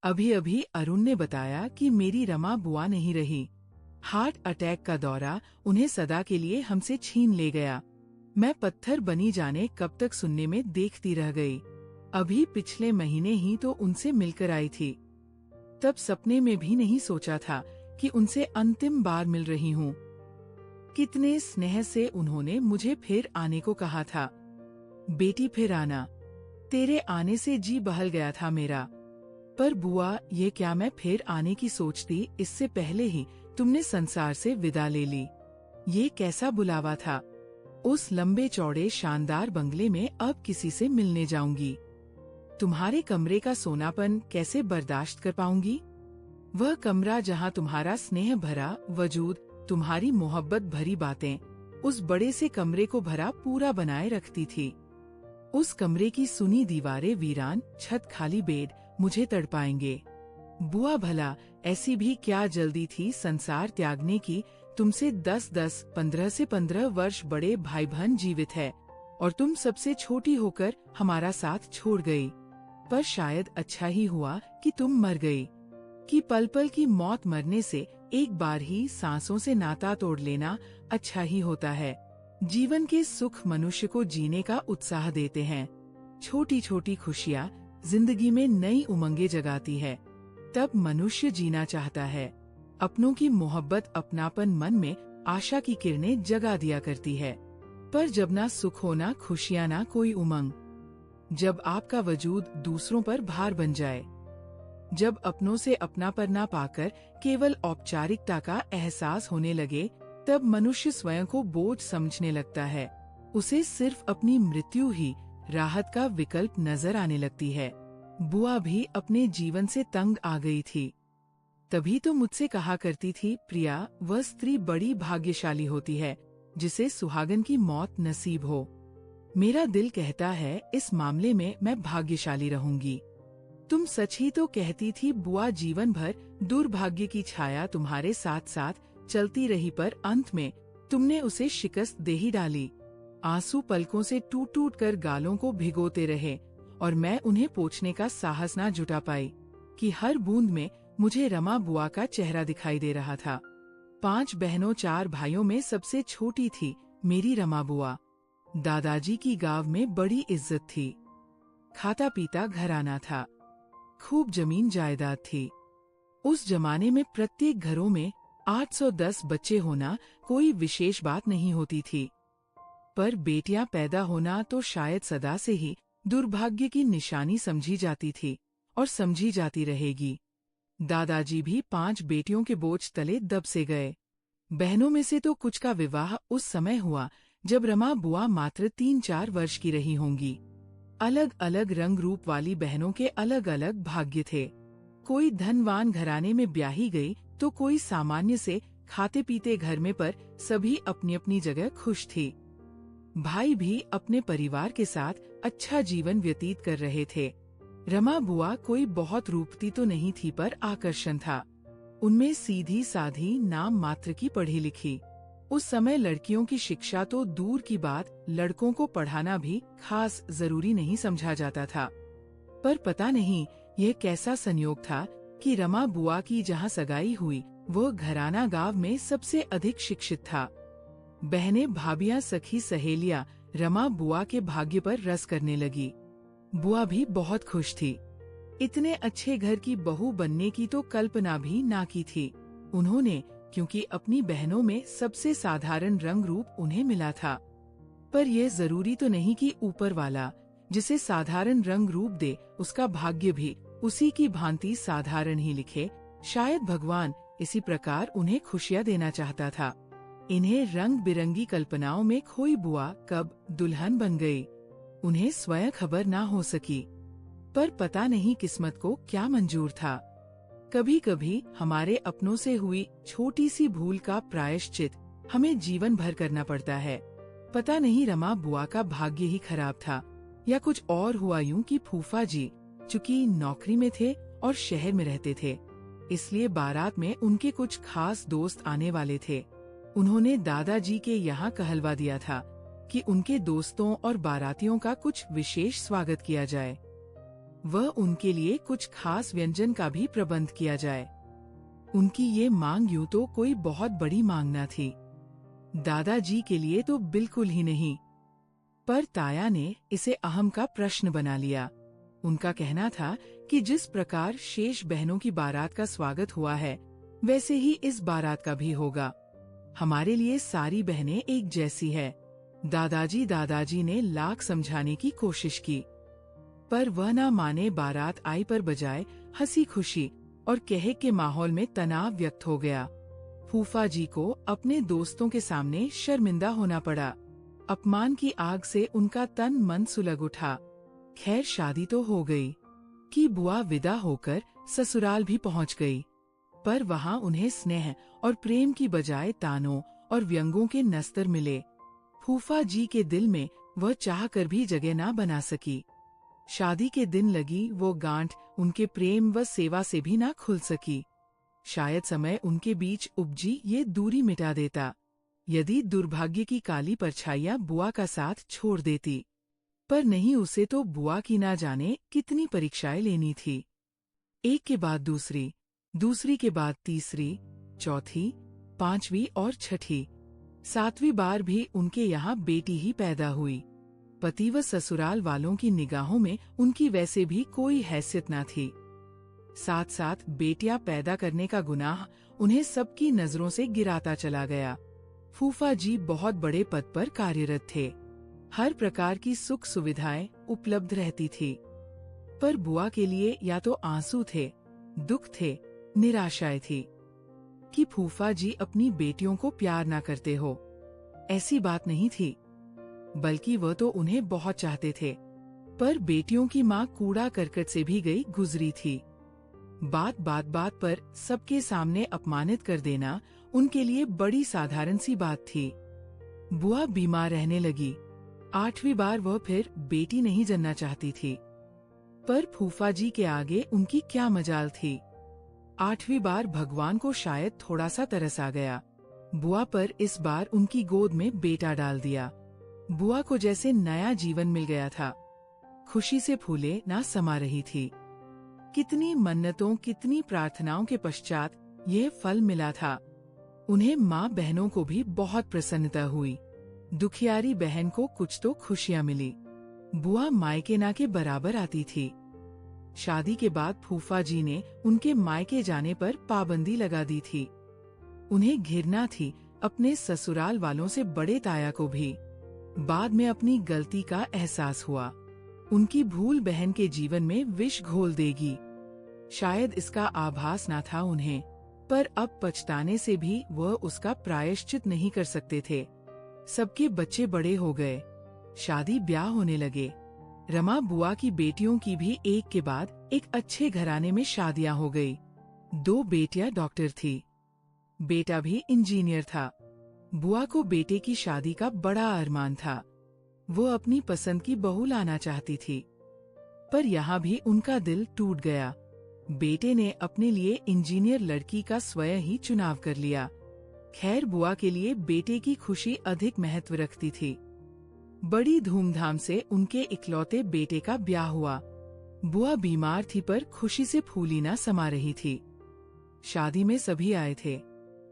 अभी अभी अरुण ने बताया कि मेरी रमा बुआ नहीं रही। हार्ट अटैक का दौरा उन्हें सदा के लिए हमसे छीन ले गया। मैं पत्थर बनी जाने कब तक सुनने में देखती रह गई। अभी पिछले महीने ही तो उनसे मिलकर आई थी। तब सपने में भी नहीं सोचा था कि उनसे अंतिम बार मिल रही हूँ। कितने स्नेह से उन्होंने मुझे फिर आने को कहा था। बेटी फिर आना, तेरे आने से जी बहल गया था मेरा। पर बुआ, ये क्या मैं फिर आने की सोचती इससे पहले ही तुमने संसार से विदा ले ली। ये कैसा बुलावा था। उस लंबे चौड़े शानदार बंगले में अब किसी से मिलने जाऊंगी। तुम्हारे कमरे का सोनापन कैसे बर्दाश्त कर पाऊंगी। वह कमरा जहाँ तुम्हारा स्नेह भरा वजूद, तुम्हारी मोहब्बत भरी बातें उस बड़े से कमरे को भरा पूरा बनाए रखती थी। उस कमरे की सुनी दीवारें वीरान, छत खाली बेड मुझे तड़पाएंगे। बुआ भला ऐसी भी क्या जल्दी थी संसार त्यागने की। तुमसे 10-10, 15 से 15 वर्ष बड़े भाई बहन जीवित है और तुम सबसे छोटी होकर हमारा साथ छोड़ गई। पर शायद अच्छा ही हुआ कि तुम मर गई, कि पल पल की मौत मरने से एक बार ही सांसों से नाता तोड़ लेना अच्छा ही होता है। जीवन के सुख मनुष्य को जीने का उत्साह देते हैं। छोटी छोटी खुशियाँ जिंदगी में नई उमंगे जगाती है। तब मनुष्य जीना चाहता है। अपनों की मोहब्बत, अपनापन मन में आशा की किरणें जगा दिया करती है। पर जब ना सुख हो, ना खुशियाँ, ना कोई उमंग, जब आपका वजूद दूसरों पर भार बन जाए, जब अपनों से अपनापन ना पाकर केवल औपचारिकता का एहसास होने लगे, तब मनुष्य स्वयं को बोझ समझने लगता है। उसे सिर्फ अपनी मृत्यु ही राहत का विकल्प नजर आने लगती है। बुआ भी अपने जीवन से तंग आ गई थी। तभी तो मुझसे कहा करती थी, प्रिया, वह स्त्री बड़ी भाग्यशाली होती है जिसे सुहागन की मौत नसीब हो। मेरा दिल कहता है इस मामले में मैं भाग्यशाली रहूंगी। तुम सच ही तो कहती थी बुआ, जीवन भर दुर्भाग्य की छाया तुम्हारे साथ साथ चलती रही, पर अंत में तुमने उसे शिकस्त दे ही डाली। आंसू पलकों से टूट टूट कर गालों को भिगोते रहे और मैं उन्हें पोंछने का साहस न जुटा पाई कि हर बूंद में मुझे रमा बुआ का चेहरा दिखाई दे रहा था। 5 बहनों 4 भाइयों में सबसे छोटी थी मेरी रमा बुआ। दादाजी की गांव में बड़ी इज्जत थी। खाता पीता घराना था। खूब जमीन जायदाद थी। उस जमाने में प्रत्येक घरों में 810 बच्चे होना कोई विशेष बात नहीं होती थी। पर बेटियां पैदा होना तो शायद सदा से ही दुर्भाग्य की निशानी समझी जाती थी और समझी जाती रहेगी। दादाजी भी 5 बेटियों के बोझ तले दब से गए। बहनों में से तो कुछ का विवाह उस समय हुआ जब रमा बुआ मात्र 3-4 वर्ष की रही होंगी। अलग अलग रंग रूप वाली बहनों के अलग अलग भाग्य थे। कोई धनवान घराने में ब्याही गई तो कोई सामान्य से खाते पीते घर में, पर सभी अपनी अपनी जगह खुश थी। भाई भी अपने परिवार के साथ अच्छा जीवन व्यतीत कर रहे थे। रमा बुआ कोई बहुत रूपती तो नहीं थी, पर आकर्षण था। उनमें सीधी साधी नाम मात्र की पढ़ी लिखी। उस समय लड़कियों की शिक्षा तो दूर की बात, लड़कों को पढ़ाना भी खास जरूरी नहीं समझा जाता था। पर पता नहीं यह कैसा संयोग था कि रमा बुआ की जहाँ सगाई हुई वो घराना गांव में सबसे अधिक शिक्षित था। बहनें, भाभियां, सखी सहेलियां रमा बुआ के भाग्य पर रस करने लगी। बुआ भी बहुत खुश थी। इतने अच्छे घर की बहू बनने की तो कल्पना भी ना की थी उन्होंने, क्योंकि अपनी बहनों में सबसे साधारण रंग रूप उन्हें मिला था। पर यह जरूरी तो नहीं कि ऊपर वाला जिसे साधारण रंग रूप दे उसका भाग्य भी उसी की भांति साधारण ही लिखे। शायद भगवान इसी प्रकार उन्हें खुशियाँ देना चाहता था। इन्हें रंग बिरंगी कल्पनाओं में खोई बुआ कब दुल्हन बन गई, उन्हें स्वयं खबर ना हो सकी। पर पता नहीं किस्मत को क्या मंजूर था। कभी कभी हमारे अपनों से हुई छोटी सी भूल का प्रायश्चित हमें जीवन भर करना पड़ता है। पता नहीं रमा बुआ का भाग्य ही खराब था या कुछ और हुआ यूं कि फूफा जी चूंकि नौकरी में थे और शहर में रहते थे, इसलिए बारात में उनके कुछ खास दोस्त आने वाले थे। उन्होंने दादाजी के यहाँ कहलवा दिया था कि उनके दोस्तों और बारातियों का कुछ विशेष स्वागत किया जाए। वह उनके लिए कुछ खास व्यंजन का भी प्रबंध किया जाए। उनकी ये मांग यूं तो कोई बहुत बड़ी मांग न थी, दादाजी के लिए तो बिल्कुल ही नहीं, पर ताया ने इसे अहम का प्रश्न बना लिया। उनका कहना था कि जिस प्रकार शेष बहनों की बारात का स्वागत हुआ है, वैसे ही इस बारात का भी होगा। हमारे लिए सारी बहनें एक जैसी है। दादाजी ने लाख समझाने की कोशिश की, पर वह ना माने। बारात आई पर बजाय हंसी खुशी और कहे के माहौल में तनाव व्यक्त हो गया। फूफा जी को अपने दोस्तों के सामने शर्मिंदा होना पड़ा। अपमान की आग से उनका तन मन सुलग उठा। खैर, शादी तो हो गई कि बुआ विदा होकर ससुराल भी पहुंच गई, पर वहां उन्हें स्नेह और प्रेम की बजाय तानों और व्यंगों के नस्तर मिले। फूफा जी के दिल में वह चाह कर भी जगह ना बना सकी। शादी के दिन लगी वो गांठ उनके प्रेम व सेवा से भी ना खुल सकी। शायद समय उनके बीच उपजी ये दूरी मिटा देता, यदि दुर्भाग्य की काली परछाइयां बुआ का साथ छोड़ देती। पर नहीं, उसे तो बुआ की ना जाने कितनी परीक्षाएं लेनी थी। एक के बाद दूसरी, दूसरी के बाद तीसरी, चौथी, पांचवी और छठी, सातवीं बार भी उनके यहाँ बेटी ही पैदा हुई। पति व ससुराल वालों की निगाहों में उनकी वैसे भी कोई हैसियत न थी। साथ साथ बेटियां पैदा करने का गुनाह उन्हें सबकी नजरों से गिराता चला गया। फूफा जी बहुत बड़े पद पर कार्यरत थे। हर प्रकार की सुख सुविधाएं उपलब्ध रहती थी, पर बुआ के लिए या तो आंसू थे, दुख थे, निराशाएं थी कि फूफा जी अपनी बेटियों को प्यार ना करते हो। ऐसी बात नहीं थी, बल्कि वह तो उन्हें बहुत चाहते थे, पर बेटियों की माँ कूड़ा करकट से भी गई गुजरी थी। बात पर सबके सामने अपमानित कर देना उनके लिए बड़ी साधारण सी बात थी। बुआ बीमार रहने लगी। 8वीं बार वह फिर बेटी नहीं जन्ना चाहती थी, पर फूफा जी के आगे उनकी क्या मजाल थी। 8वीं बार भगवान को शायद थोड़ा सा तरस आ गया। बुआ पर इस बार उनकी गोद में बेटा डाल दिया। बुआ को जैसे नया जीवन मिल गया था। खुशी से फूले ना समा रही थी। कितनी मन्नतों, कितनी प्रार्थनाओं के पश्चात यह फल मिला था। उन्हें माँ बहनों को भी बहुत प्रसन्नता हुई। दुखियारी बहन को कुछ तो खुशियाँ मिली। बुआ मायके ना के बराबर आती थी। शादी के बाद फूफा जी ने उनके मायके जाने पर पाबंदी लगा दी थी। उन्हें घिरना थी अपने ससुराल वालों से बड़े ताया को भी। बाद में अपनी गलती का एहसास हुआ। उनकी भूल बहन के जीवन में विष घोल देगी। शायद इसका आभास ना था उन्हें, पर अब पछताने से भी वह उसका प्रायश्चित नहीं कर सकते थे। सबके बच्चे बड़े हो गए, शादी ब्याह होने लगे। रमा बुआ की बेटियों की भी एक के बाद एक अच्छे घराने में शादियां हो गई। 2 बेटियां डॉक्टर थी, बेटा भी इंजीनियर था। बुआ को बेटे की शादी का बड़ा अरमान था। वो अपनी पसंद की बहू लाना चाहती थी, पर यहाँ भी उनका दिल टूट गया। बेटे ने अपने लिए इंजीनियर लड़की का स्वयं ही चुनाव कर लिया। खैर, बुआ के लिए बेटे की खुशी अधिक महत्व रखती थी। बड़ी धूमधाम से उनके इकलौते बेटे का ब्याह हुआ। बुआ बीमार थी, पर खुशी से फूली ना समा रही थी। शादी में सभी आए थे।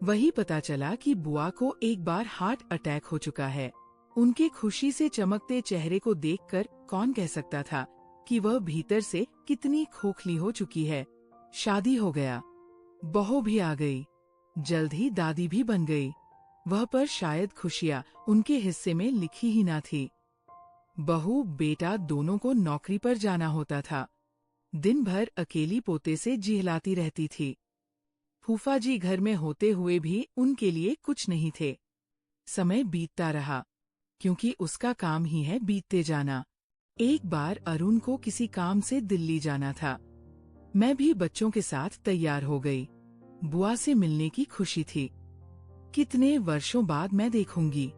वही पता चला कि बुआ को एक बार हार्ट अटैक हो चुका है। उनके खुशी से चमकते चेहरे को देखकर कौन कह सकता था कि वह भीतर से कितनी खोखली हो चुकी है। शादी हो गया, बहू भी आ गई, जल्द ही दादी भी बन गई। वह पर शायद खुशियाँ उनके हिस्से में लिखी ही ना थी। बहू बेटा दोनों को नौकरी पर जाना होता था। दिन भर अकेली पोते से जिहलाती रहती थी। फूफा जी घर में होते हुए भी उनके लिए कुछ नहीं थे। समय बीतता रहा, क्योंकि उसका काम ही है बीतते जाना। एक बार अरुण को किसी काम से दिल्ली जाना था। मैं भी बच्चों के साथ तैयार हो गई। बुआ से मिलने की खुशी थी। कितने वर्षों बाद मैं देखूंगी।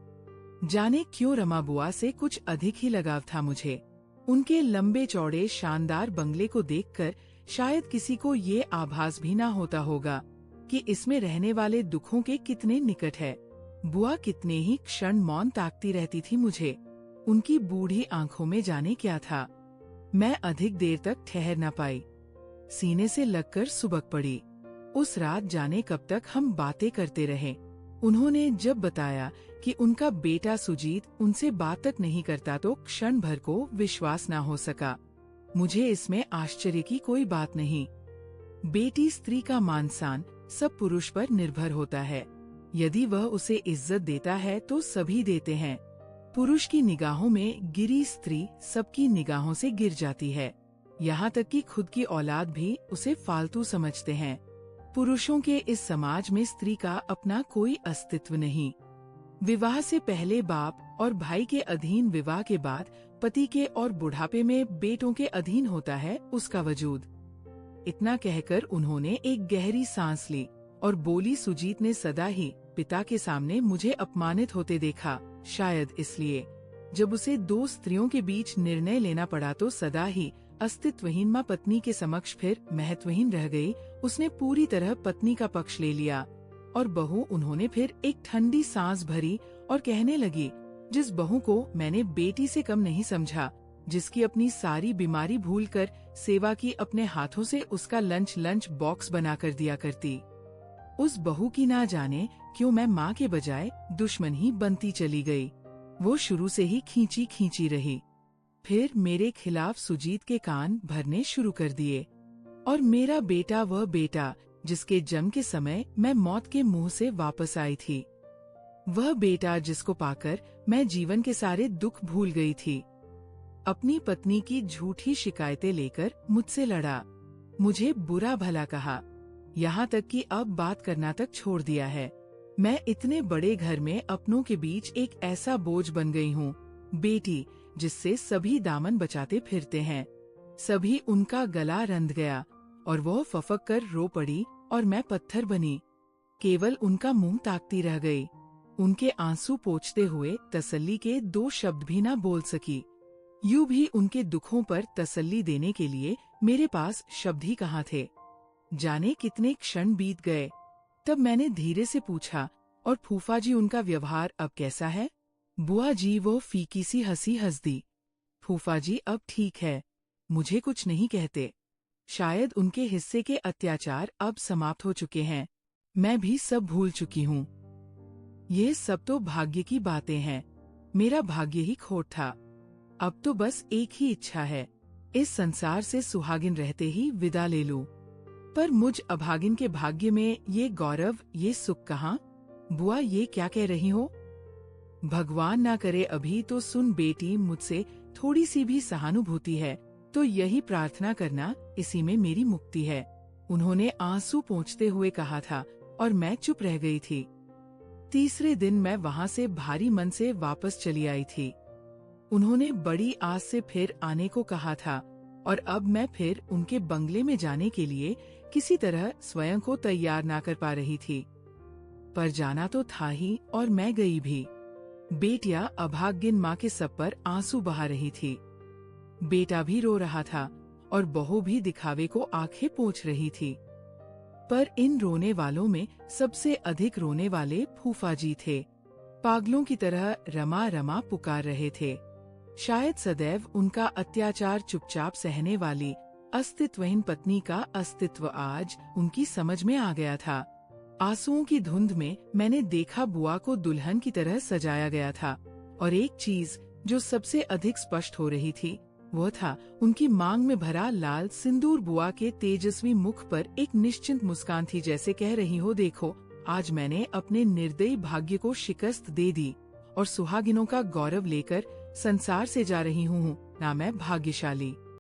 जाने क्यों रमा बुआ से कुछ अधिक ही लगाव था मुझे। उनके लंबे चौड़े शानदार बंगले को देखकर शायद किसी को ये आभास भी ना होता होगा कि इसमें रहने वाले दुखों के कितने निकट है। बुआ कितने ही क्षण मौन ताकती रहती थी मुझे। उनकी बूढ़ी आंखों में जाने क्या था। मैं अधिक देर तक ठहर न पाई। सीने से लगकर सुबक पड़ी। उस रात जाने कब तक हम बातें करते रहे। उन्होंने जब बताया कि उनका बेटा सुजीत उनसे बात तक नहीं करता तो क्षण भर को विश्वास न हो सका। मुझे इसमें आश्चर्य की कोई बात नहीं। बेटी स्त्री का मान सम्मान सब पुरुष पर निर्भर होता है। यदि वह उसे इज्जत देता है तो सभी देते हैं। पुरुष की निगाहों में गिरी स्त्री सबकी निगाहों से गिर जाती है। यहाँ तक कि खुद की औलाद भी उसे फालतू समझते हैं। पुरुषों के इस समाज में स्त्री का अपना कोई अस्तित्व नहीं। विवाह से पहले बाप और भाई के अधीन, विवाह के बाद पति के और बुढ़ापे में बेटों के अधीन होता है उसका वजूद। इतना कहकर उन्होंने एक गहरी सांस ली और बोली, सुजीत ने सदा ही पिता के सामने मुझे अपमानित होते देखा। शायद इसलिए जब उसे दो स्त्रियों के बीच निर्णय लेना पड़ा तो सदा ही अस्तित्वहीन माँ पत्नी के समक्ष फिर महत्वहीन रह गई। उसने पूरी तरह पत्नी का पक्ष ले लिया। और बहू, उन्होंने फिर एक ठंडी सांस भरी और कहने लगी, जिस बहू को मैंने बेटी से कम नहीं समझा, जिसकी अपनी सारी बीमारी भूलकर सेवा की अपने हाथों से उसका लंच बॉक्स बना कर दिया करती, उस बहू की ना जाने क्यों मैं माँ के बजाय दुश्मन ही बनती चली गई। वो शुरू से ही खींची खींची रही। फिर मेरे खिलाफ सुजीत के कान भरने शुरू कर दिए। और मेरा बेटा, वह बेटा जिसके जन्म के समय मैं मौत के मुंह से वापस आई थी, वह बेटा जिसको पाकर मैं जीवन के सारे दुख भूल गई थी, अपनी पत्नी की झूठी शिकायतें लेकर मुझसे लड़ा, मुझे बुरा भला कहा, यहाँ तक कि अब बात करना तक छोड़ दिया है। मैं इतने बड़े घर में अपनों के बीच एक ऐसा बोझ बन गई हूँ, बेटी जिससे सभी दामन बचाते फिरते हैं। सभी उनका गला रंध गया और वो फफक कर रो पड़ी और मैं पत्थर बनी। केवल उनका मुंह ताकती रह गई। उनके आंसू पोंछते हुए तसल्ली के दो शब्द भी ना बोल सकी। यूं भी उनके दुखों पर तसल्ली देने के लिए मेरे पास शब्द ही कहाँ थे। जाने कितने क्षण बीत गए। तब मैंने धीरे से पूछा, और फूफा जी, उनका व्यवहार अब कैसा है? बुआ जी वो फीकी सी हंसी हंस दी। फूफा जी अब ठीक है, मुझे कुछ नहीं कहते। शायद उनके हिस्से के अत्याचार अब समाप्त हो चुके हैं। मैं भी सब भूल चुकी हूँ। ये सब तो भाग्य की बातें हैं। मेरा भाग्य ही खोट था। अब तो बस एक ही इच्छा है, इस संसार से सुहागिन रहते ही विदा ले लूं। पर मुझ अभागिन के भाग्य में ये गौरव, ये सुख कहाँ? बुआ ये क्या कह रही हो? भगवान ना करे अभी तो सुन बेटी, मुझसे थोड़ी सी भी सहानुभूति है तो यही प्रार्थना करना, इसी में मेरी मुक्ति है। उन्होंने आंसू पोंछते हुए कहा था और मैं चुप रह गई थी। तीसरे दिन मैं वहाँ से भारी मन से वापस चली आई थी। उन्होंने बड़ी आस से फिर आने को कहा था और अब मैं फिर उनके बंगले में जाने के लिए किसी तरह स्वयं को तैयार ना कर पा रही थी। पर जाना तो था ही और मैं गई भी। बेटिया अभागिन माँ के सब पर आंसू बहा रही थी। बेटा भी रो रहा था और बहू भी दिखावे को आंखें पोंछ रही थी। पर इन रोने वालों में सबसे अधिक रोने वाले फूफा जी थे। पागलों की तरह रमा रमा पुकार रहे थे। शायद सदैव उनका अत्याचार चुपचाप सहने वाली अस्तित्वहीन पत्नी का अस्तित्व आज उनकी समझ में आ गया था। आंसुओं की धुंध में मैंने देखा बुआ को दुल्हन की तरह सजाया गया था और एक चीज जो सबसे अधिक स्पष्ट हो रही थी वह था उनकी मांग में भरा लाल सिंदूर। बुआ के तेजस्वी मुख पर एक निश्चिंत मुस्कान थी, जैसे कह रही हो, देखो आज मैंने अपने निर्दयी भाग्य को शिकस्त दे दी और सुहागिनों का गौरव लेकर संसार से जा रही हूँ। ना मैं भाग्यशाली,